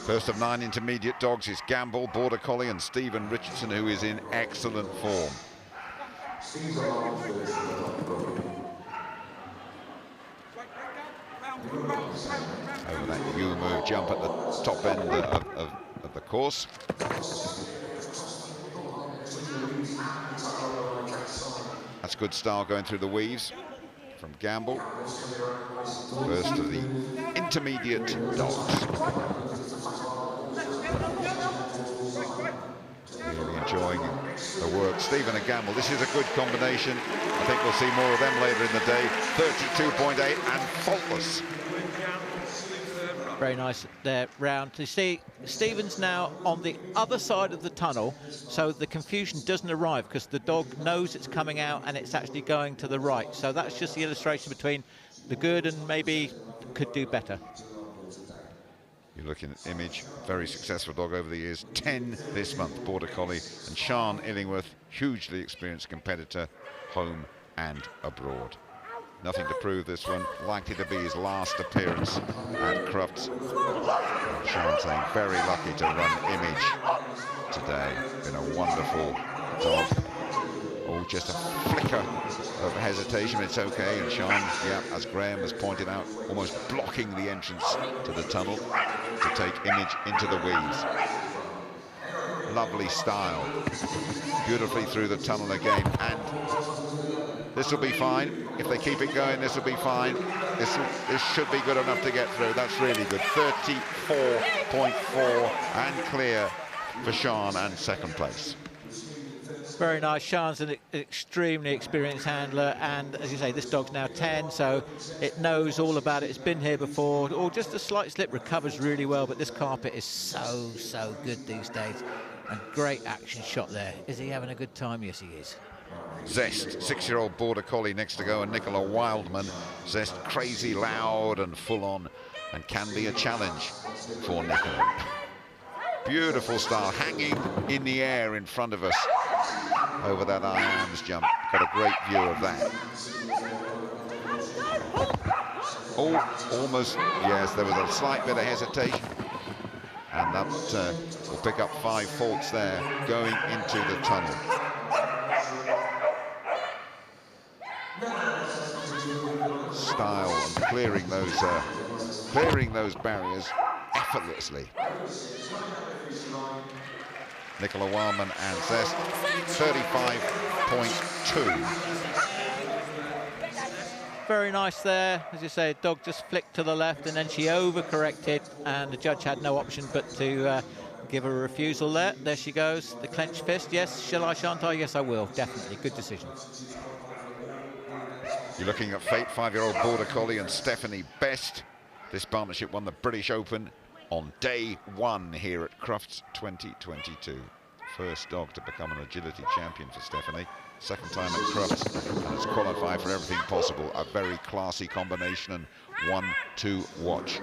First of 9 intermediate dogs is Gamble, Border Collie, and Stephen Richardson, who is in excellent form. Over that U-move jump at the top end of the course. That's good style going through the weaves from Gamble. First of the intermediate dogs. Really enjoying the work. Stephen and Gamble, this is a good combination. I think we'll see more of them later in the day. 32.8 and faultless. Very nice there, round. You see, Stephen's now on the other side of the tunnel, so the confusion doesn't arrive because the dog knows it's coming out and it's actually going to the right. So that's just the illustration between the good and maybe could do better. You're looking at Image, very successful dog over the years, 10 this month, Border Collie, and Sean Illingworth, hugely experienced competitor, home and abroad. Nothing to prove this one, likely to be his last appearance at Crufts. Sean saying very lucky to run Image today. Been a wonderful dog. Oh, just a flicker of hesitation, it's okay. And Sean, yeah, as Graham has pointed out, almost blocking the entrance to the tunnel to take Image into the weeds. Lovely style. Beautifully through the tunnel again, and this will be fine. If they keep it going, this will be fine. This should be good enough to get through. That's really good. 34.4 and clear for Sean, and second place. Very nice. Sean's an extremely experienced handler, and as you say, this dog's now 10, so it knows all about it. It's been here before, or just a slight slip, recovers really well, but this carpet is so good these days. And great action shot there. Is he having a good time? Yes, he is. Zest, 6-year-old Border Collie next to go, and Nicola Wildman. Zest crazy, loud and full on, and can be a challenge for Nicola. Beautiful style, hanging in the air in front of us over that arms jump. Got a great view of that. Oh, almost, yes, there was a slight bit of hesitation. And that will pick up 5 faults there, going into the tunnel. Style and clearing those barriers effortlessly. Nicola Wildman and Zest, 35.2. Very nice there. As you say, dog just flicked to the left and then she overcorrected, and the judge had no option but to give her a refusal there. There she goes, the clenched fist. Yes, shall I, shan't I? Yes, I will, definitely. Good decision. You're looking at Fate, 5-year-old Border Collie, and Stephanie Best. This partnership won the British Open on day 1 here at Crufts 2022. First dog to become an agility champion for Stephanie. Second time at Crufts, and has qualified for everything possible. A very classy combination, and one to watch.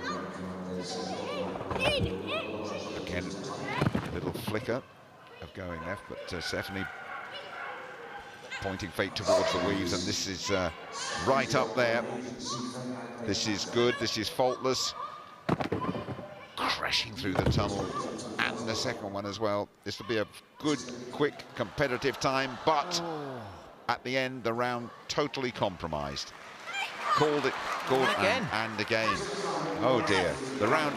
Again, a little flicker of going left, but Stephanie pointing Fate towards the weaves, and this is right up there. This is good, this is faultless. Crashing through the tunnel, and the second one as well. This will be a good, quick, competitive time, but at the end, the round totally compromised. Called again. And again. Oh dear. The round,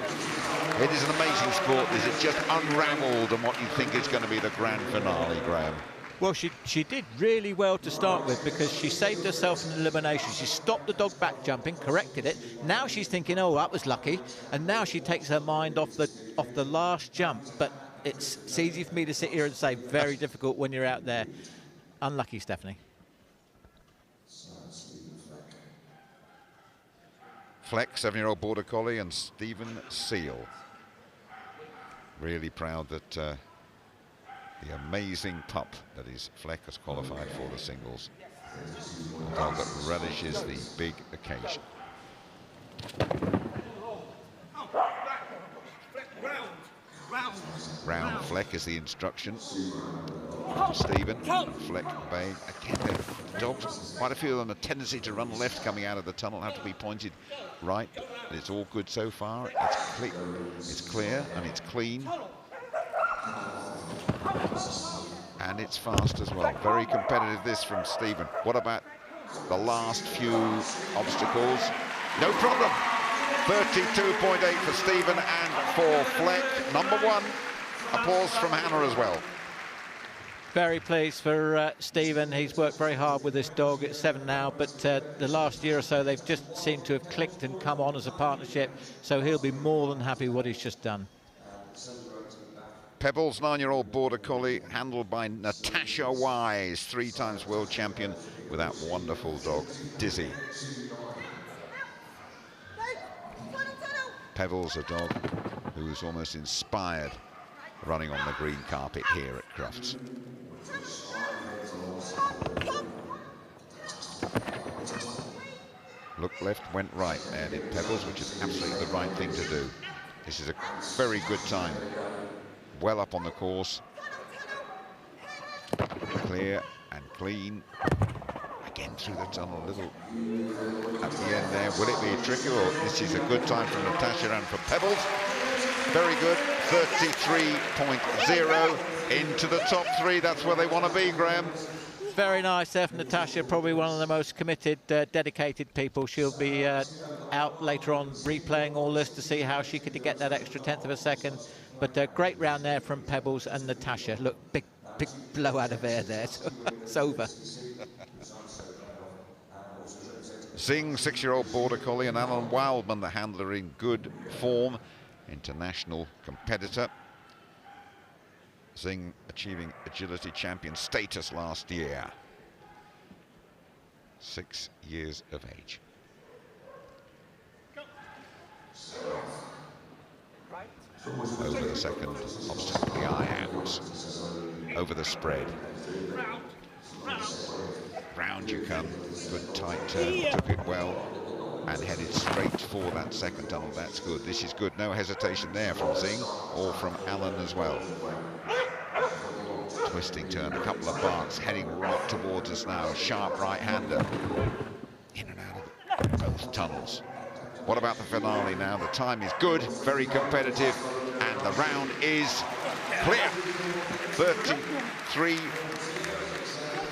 it is an amazing sport. This is just unraveled on what you think is going to be the grand finale, Graham. Well, she did really well to start with, because she saved herself an elimination. She stopped the dog back jumping, corrected it. Now she's thinking, oh, that was lucky. And now she takes her mind off the last jump. But it's easy for me to sit here and say very difficult when you're out there. Unlucky, Stephanie. Fleck, 7-year-old Border Collie, and Stephen Seal. Really proud that the amazing pup that is Fleck has qualified for the singles. A dog that relishes the big occasion. Fleck is the instruction from Stephen. Fleck obeying. Again, dogs, quite a few of them, a tendency to run left coming out of the tunnel, have to be pointed right. But it's all good so far. It's clear and it's clean. And it's fast as well. Very competitive this from Stephen. What about the last few obstacles? No problem. 32.8 for Stephen and for Fleck. Number one. Applause from Hannah as well. Very pleased for Stephen. He's worked very hard with this dog at 7 now, but the last year or so they've just seemed to have clicked and come on as a partnership, so he'll be more than happy with what he's just done. Pebbles, 9-year-old Border Collie, handled by Natasha Wise, 3 times world champion with that wonderful dog, Dizzy. Pebbles, a dog who's almost inspired running on the green carpet here at Crufts. Looked left, went right, there did Pebbles, which is absolutely the right thing to do. This is a very good time. Well up on the course. Clear and clean. Again through the tunnel, a little at the end there. Will it be tricky, or this is a good time for Natasha and for Pebbles? Very good, 33.0 into the top 3. That's where they want to be, Graham. Very nice there from Natasha, probably one of the most committed, dedicated people. She'll be out later on replaying all this to see how she could get that extra 1/10 of a second. But a great round there from Pebbles and Natasha. Look, big blow out of air there. It's over. Zing, 6-year-old Border Collie, and Alan Wildman, the handler, in good form. International competitor. Zing achieving agility champion status last year. 6 years of age. Over the second obstacle, the eye out. Over the spread. Round you come. Good tight turn, took it well. And headed straight for that second tunnel. That's good. This is good. No hesitation there from Zing or from Alan as well. Twisting turn, a couple of barks, heading right towards us now. Sharp right-hander. In and out of both tunnels. What about the finale now? The time is good, very competitive, and the round is clear. 33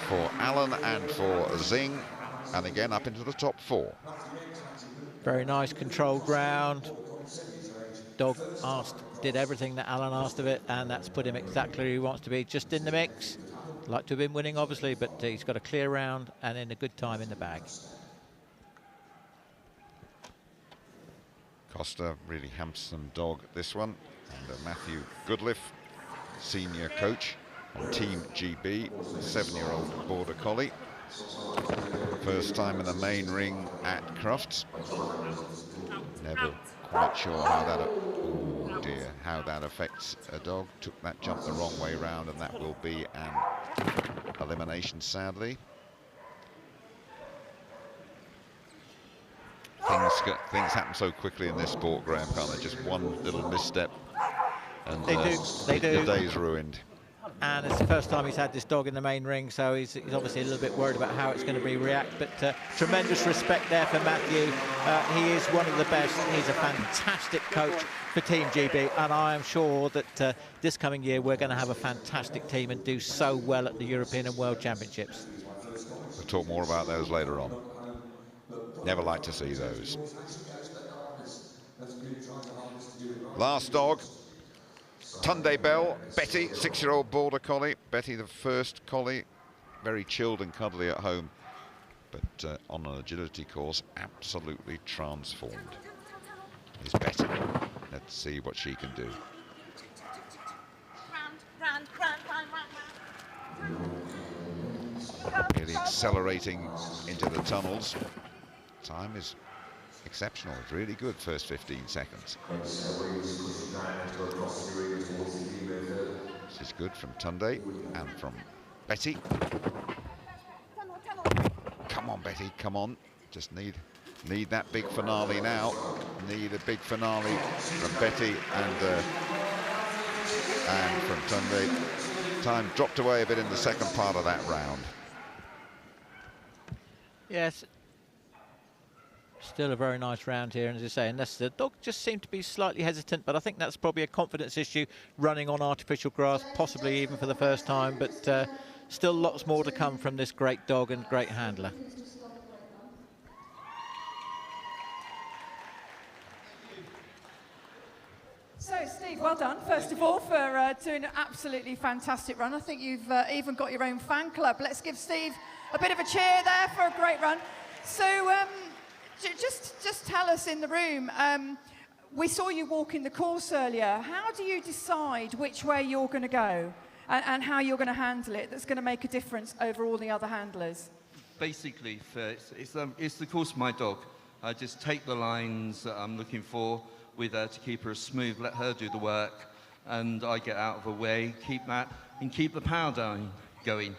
for Alan and for Zing, and again up into the top 4. Very nice controlled round. Dog did everything that Alan asked of it, and that's put him exactly where he wants to be, just in the mix. Like to have been winning, obviously, but he's got a clear round and in a good time in the bag. Costa, really handsome dog, this one. And Matthew Goodliff, senior coach on Team GB, 7-year-old Border Collie. First time in the main ring at Crufts. Never quite sure how that, oh dear, how that affects a dog. Took that jump the wrong way round, and that will be an elimination, sadly. Things happen so quickly in this sport, Graham, can't they? Just one little misstep, and they do. The day's ruined. And it's the first time he's had this dog in the main ring, so he's obviously a little bit worried about how it's going to be react. But tremendous respect there for Matthew. He is one of the best. He's a fantastic coach for Team GB, and I am sure that this coming year we're going to have a fantastic team and do so well at the European and World Championships. We'll talk more about those later on. Never like to see those. Last dog. Tunde Bell, Betty, 6-year-old Border Collie. Betty, the first collie, very chilled and cuddly at home, but on an agility course, absolutely transformed. Is Betty. Let's see what she can do. Really accelerating into the tunnels. Time is exceptional, it's really good, first 15 seconds. This is good from Tunde and from Betty. Come on, Betty, come on. Just need that big finale now. Need a big finale from Betty and from Tunde. Time dropped away a bit in the second part of that round. Yes. Still a very nice round here, and as I say, unless the dog just seemed to be slightly hesitant, but I think that's probably a confidence issue, running on artificial grass, possibly even for the first time, but still lots more to come from this great dog and great handler. So, Steve, well done, first of all, for doing an absolutely fantastic run. I think you've even got your own fan club. Let's give Steve a bit of a cheer there for a great run. So, just tell us in the room, we saw you walking the course earlier. How do you decide which way you're going to go and how you're going to handle it that's going to make a difference over all the other handlers? Basically, it's the course of my dog. I just take the lines that I'm looking for with her to keep her smooth, let her do the work, and I get out of her way, keep the power down going.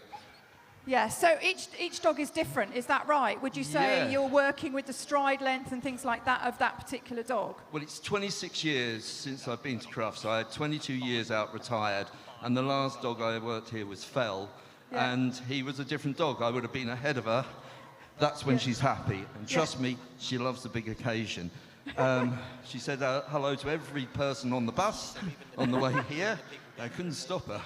Yeah, so each dog is different, is that right? Would you say you're working with the stride length and things like that of that particular dog? Well, it's 26 years since I've been to Crufts. I had 22 years out retired, and the last dog I worked here was Fell, and he was a different dog. I would have been ahead of her. That's when she's happy, and trust me, she loves the big occasion. She said hello to every person on the bus on the way here. I couldn't stop her.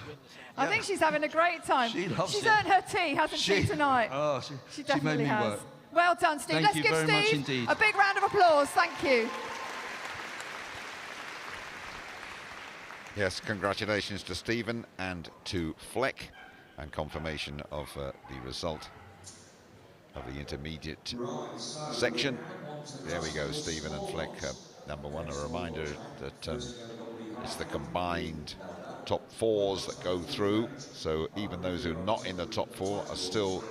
I think she's having a great time. She's earned her tea, hasn't she, tonight? Oh, she definitely made me has. work. Well done, Steve. Thank Let's you give very much Steve indeed. a big round of applause. Thank you. Yes, congratulations to Stephen and to Fleck, and confirmation of the result of the intermediate section. There we go, Stephen and Fleck, number one. A reminder that it's the combined top fours that go through, so even those who are not in the top four are still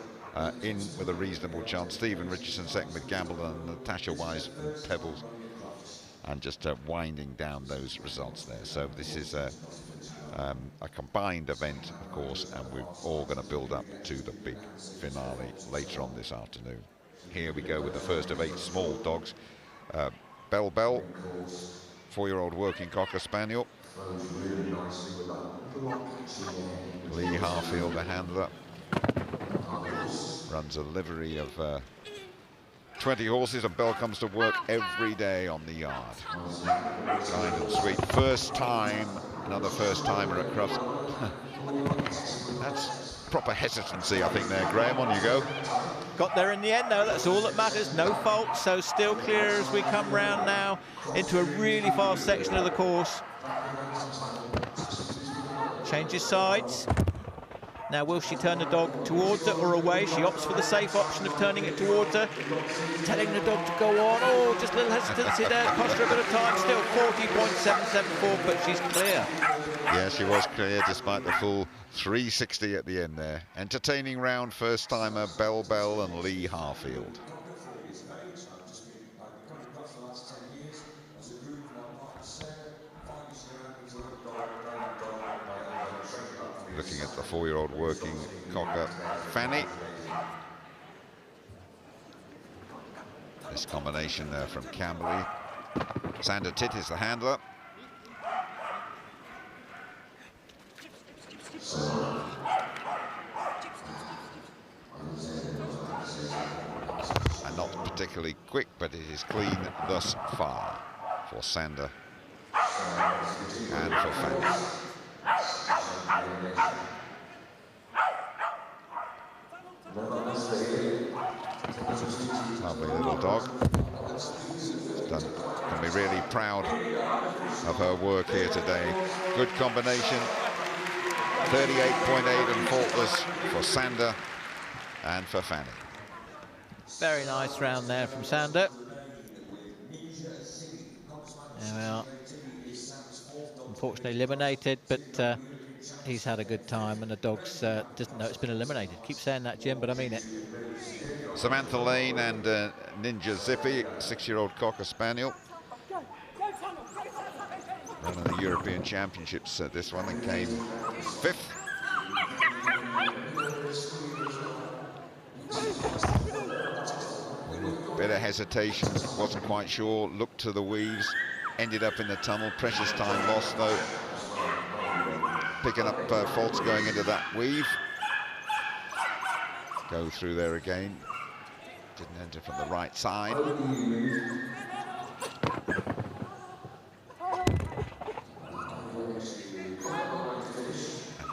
in with a reasonable chance. Stephen Richardson second with Gamble, and Natasha Wise and Pebbles, and just winding down those results there. So this is a combined event, of course, and we're all going to build up to the big finale later on this afternoon. Here we go with the first of 8 small dogs. Bell, 4-year-old working Cocker Spaniel. Lee Harfield, the handler, runs a livery of 20 horses, and Bell comes to work every day on the yard. Kind and sweet. First time, another first timer at Crufts. That's proper hesitancy, I think, there. Graham, on you go. Got there in the end, though. That's all that matters. No fault, so still clear as we come round now into a really fast section of the course. Changes sides. Now, will she turn the dog towards her or away? She opts for the safe option of turning it towards her. Telling the dog to go on. Oh, just a little hesitancy there. Cost her a bit of time. Still 40.774, but she's clear. Yeah, she was clear despite the full 360 at the end there. Entertaining round, first-timer Bell and Lee Harfield. Looking at the 4-year-old working Cocker Fanny. This combination there from Camberley. Sander Titt is the handler. And not particularly quick, but it is clean thus far for Sander and for Fanny. Lovely little dog. Can be really proud of her work here today. Good combination. 38.8 and faultless for Sander and for Fanny. Very nice round there from Sander. There we are. Unfortunately eliminated, but he's had a good time, and the dog's doesn't know it's been eliminated. Keep saying that, Jim, but I mean it. Samantha Lane and Ninja Zippy, 6-year-old Cocker Spaniel. Running the European Championships this one, and came 5th. Bit of hesitation, wasn't quite sure, looked to the weaves, ended up in the tunnel. Precious time lost though. Picking up faults going into that weave. Go through there again. Didn't enter from the right side.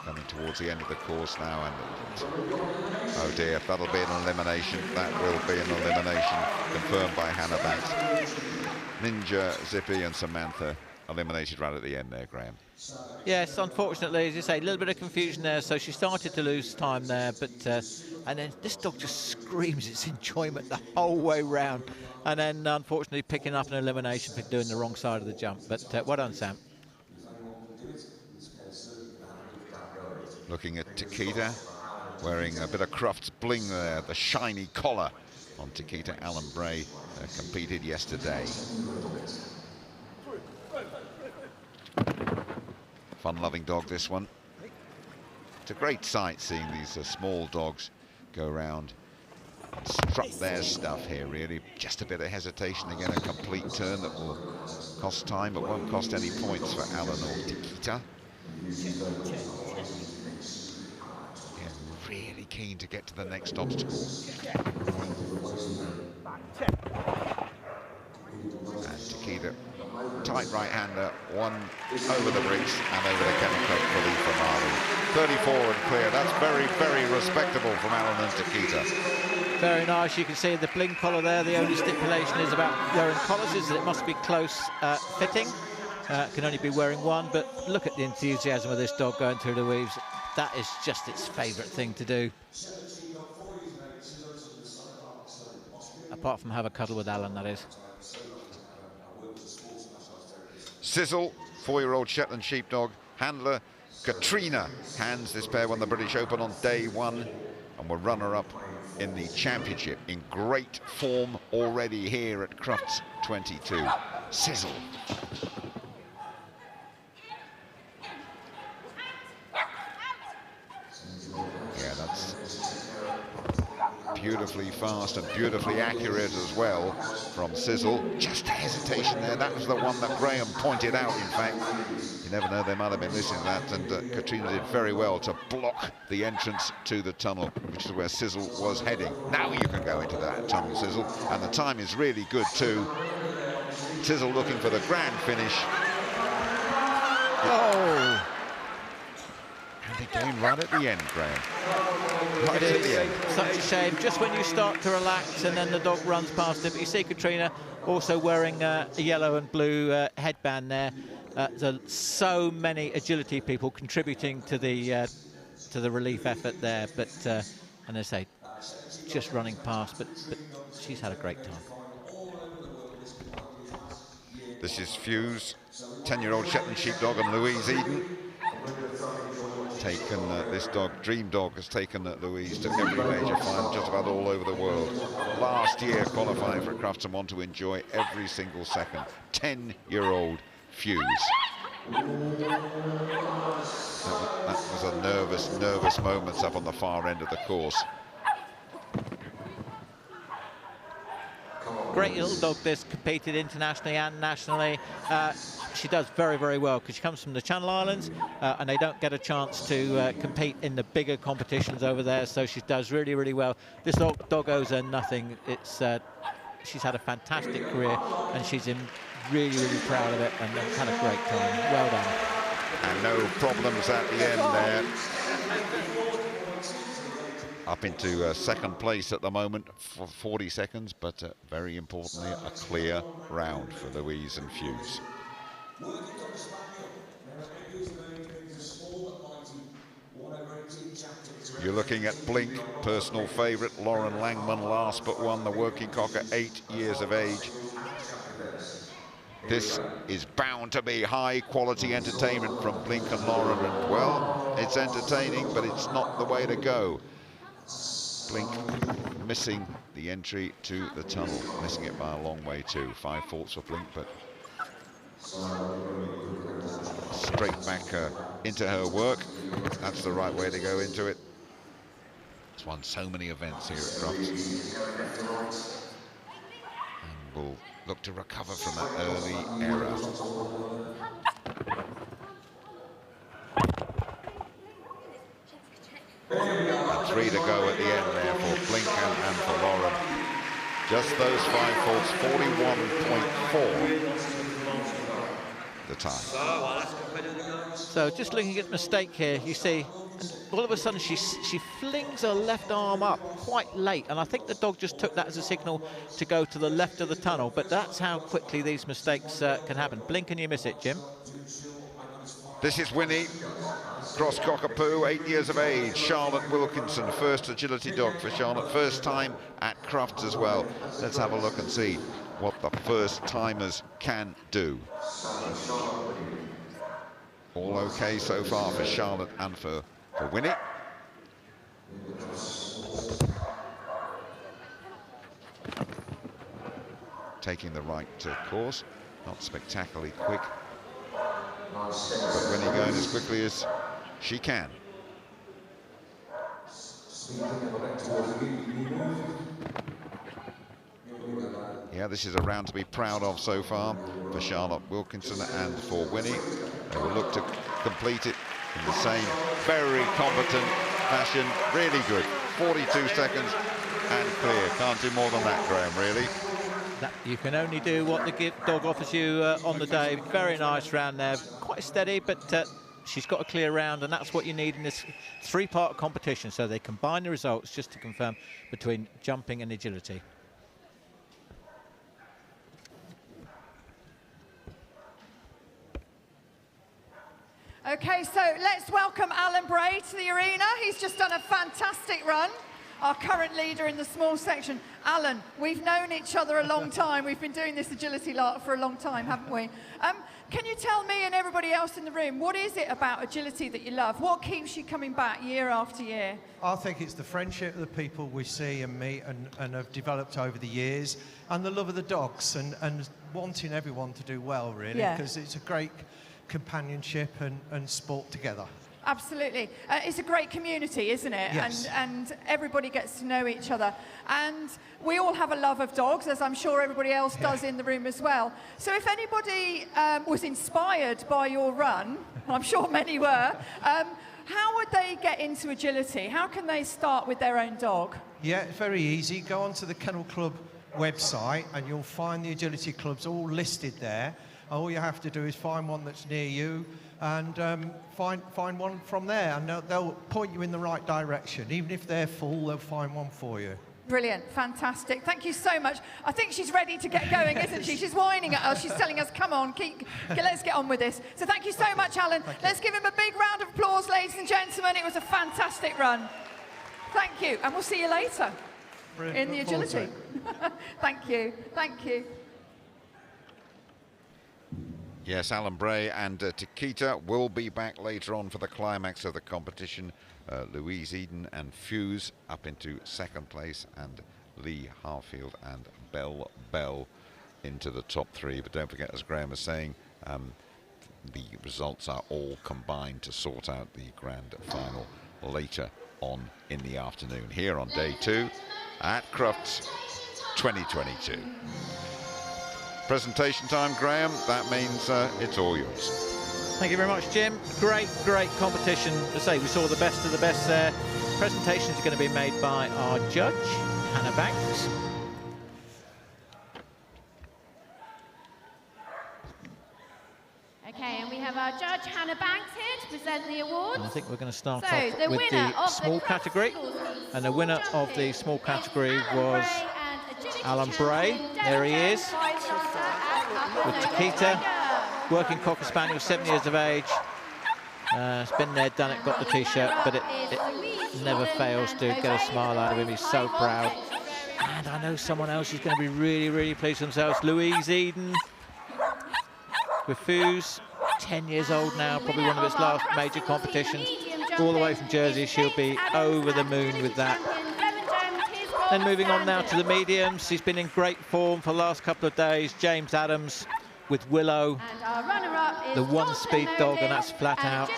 Coming towards the end of the course now, and oh dear, that'll be an elimination. That will be an elimination confirmed by Hannah Banks. Ninja, Zippy and Samantha eliminated right at the end there, Graham. Yes, unfortunately, as you say, a little bit of confusion there, so she started to lose time there, but and then this dog just screams its enjoyment the whole way round, and then unfortunately picking up an elimination for doing the wrong side of the jump. But well done, Sam. Looking at Takita, wearing a bit of Crufts bling there, the shiny collar on Takita. Alan Bray competed yesterday. Fun-loving dog, this one. It's a great sight seeing these small dogs go around and strut their stuff here, really. Just a bit of hesitation, again, a complete turn that will cost time, but won't cost any points for Alan or Takita. Really keen to get to the next obstacle. And Takita, tight right-hander, one over the brakes and over the Kennel Club fully from Arden. 34 and clear. That's very, very respectable from Alan and Takita. Very nice. You can see the bling collar there. The only stipulation is about wearing collars is that it must be close fitting. Can only be wearing one, but look at the enthusiasm of this dog going through the weaves. That is just its favourite thing to do. Apart from have a cuddle with Alan, that is. Sizzle, 4-year-old Shetland sheepdog. Handler Katrina hands. This pair won the British Open on day one and were runner-up in the championship. In great form already here at Crufts 22. Sizzle. Yeah, that's beautifully fast and beautifully accurate as well from Sizzle. Just a hesitation there. That was the one that Graham pointed out, in fact. You never know, they might have been missing that, and Katrina did very well to block the entrance to the tunnel, which is where Sizzle was heading. Now you can go into that tunnel, Sizzle, and the time is really good too. Sizzle looking for the grand finish. Oh! And again, right at the end, Graham. Right at the end. Such a shame. Just when you start to relax and then the dog runs past it. But you see Katrina also wearing a yellow and blue headband there. So many agility people contributing to the relief effort there. But and they say, just running past. But she's had a great time. This is Fuse, 10-year-old Shetland sheepdog, and Louise Eden. Taken this dog, Dream Dog, has taken Louise to every major final just about all over the world. Last year qualifying for Crufts and want to enjoy every single second. 10-year-old Fuse. That was a nervous moments up on the far end of the course. Great little dog, this, competed internationally and nationally. She does very, very well because she comes from the Channel Islands and they don't get a chance to compete in the bigger competitions over there, so she does really, really well. This dog owes her nothing. It's she's had a fantastic career and she's really, really proud of it and had a great time. Well done. And no problems at the end there. Up into second place at the moment for 40 seconds, but very importantly, a clear round for Louise and Fuse. You're looking at Blink, personal favourite, Lauren Langman, last but one, the working cocker, 8 years of age. This is bound to be high-quality entertainment from Blink and Lauren, and well, it's entertaining, but it's not the way to go. Blink missing the entry to the tunnel, missing it by a long way too. 5 faults for Blink, but straight back into her work. That's the right way to go into it. It's won so many events here at Crufts. And will look to recover from that early error. And 3 to go at the end there for Blink and for Lauren. Just those 5 faults, 41.4 the time. So just looking at the mistake here, you see, and all of a sudden she flings her left arm up quite late, and I think the dog just took that as a signal to go to the left of the tunnel, but that's how quickly these mistakes can happen. Blink and you miss it, Jim. This is Winnie, cross cockapoo, 8 years of age. Charlotte Wilkinson, first agility dog for Charlotte, first time at Crufts as well. Let's have a look and see what the first timers can do. All okay so far for Charlotte and for Winnie. Taking the right course, not spectacularly quick, but Winnie going as quickly as she can. Yeah, this is a round to be proud of so far for Charlotte Wilkinson and for Winnie. They will look to complete it in the same very competent fashion. Really good. 42 seconds and clear. Can't do more than that, Graham, really. You can only do what the dog offers you on the day. Very nice round there. Quite steady, but she's got a clear round, and that's what you need in this 3-part competition. So they combine the results just to confirm between jumping and agility. Okay, so let's welcome Alan Bray to the arena. He's just done a fantastic run, our current leader in the small section. Alan, we've known each other a long time. We've been doing this agility lot for a long time, haven't we? Can you tell me and everybody else in the room, what is it about agility that you love? What keeps you coming back year after year? I think it's the friendship of the people we see and meet and have developed over the years, and the love of the dogs, and wanting everyone to do well, really, because it's a great companionship and sport together. Absolutely. It's a great community, isn't it? Yes. And everybody gets to know each other. And we all have a love of dogs, as I'm sure everybody else does in the room as well. So if anybody was inspired by your run, and I'm sure many were, how would they get into agility? How can they start with their own dog? Yeah, it's very easy. Go onto the Kennel Club website and you'll find the agility clubs all listed there. All you have to do is find one that's near you and find one from there, and they'll point you in the right direction. Even if they're full, they'll find one for you. Brilliant, fantastic. Thank you so much. I think she's ready to get going, isn't she? She's whining at us. She's telling us, come on, let's get on with this. So thank you so much, Alan. Let's give him a big round of applause, ladies and gentlemen. It was a fantastic run. Thank you, and we'll see you later in the agility. Thank you, thank you. Yes, Alan Bray and Takita will be back later on for the climax of the competition. Louise Eden and Fuse up into second place, and Lee Harfield and Bell into the top 3. But don't forget, as Graham was saying, the results are all combined to sort out the grand final later on in the afternoon here on day 2 at Crufts 2022. Presentation time, Graham. That means it's all yours. Thank you very much, Jim. Great competition. As I say, we saw the best of the best there. Presentations are going to be made by our judge, Hannah Banks. Okay, and we have our judge, Hannah Banks, here to present the awards. And I think we're going to start off with the small category. And the winner of the small category was Alan Bray. There he is, with Takita, working Cocker Spaniel, 7 years of age. It's been there, done it, got the T-shirt, but it never fails to get a smile out of him. He's so proud. And I know someone else who's going to be really pleased with themselves. Louise Eden, with Fuse, 10 years old now, probably one of its last major competitions. All the way from Jersey, she'll be over the moon with that. Then moving on now to the mediums. He's been in great form for the last couple of days. James Adams with Willow, the one-speed dog, and that's flat out.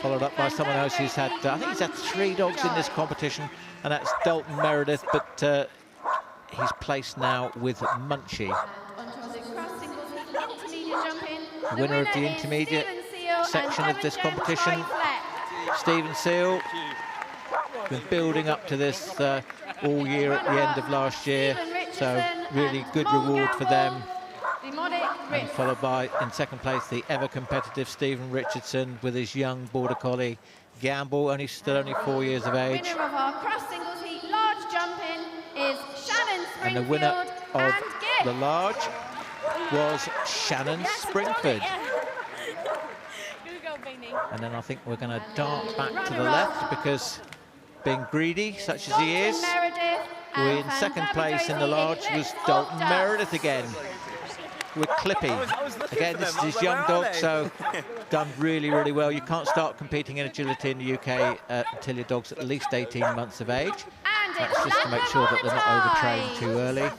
Followed up by someone else who's had, I think he's had 3 dogs in this competition, and that's Dalton Meredith, but he's placed now with Munchie. The winner of the intermediate section of this competition, Stephen Seal. Been building up to this all year at the end of last year. So really good reward for them. Demonic And Risk. followed by, in second place, the ever-competitive Stephen Richardson with his young Border Collie, Gamble, still only 4 years of age. Winner of our cross singles heat large jumping is Shannon And Springfield. the winner of and Gift. the large was Shannon Springford. And then I think we're going to dart back to the left because being greedy, such as he is, in second place in the large was Dalton Meredith again with Clippy. Again, this is his young dog, so done really, really well. You can't start competing in agility in the UK until your dog's at least 18 months of age. That's just to make sure that they're not overtrained too early.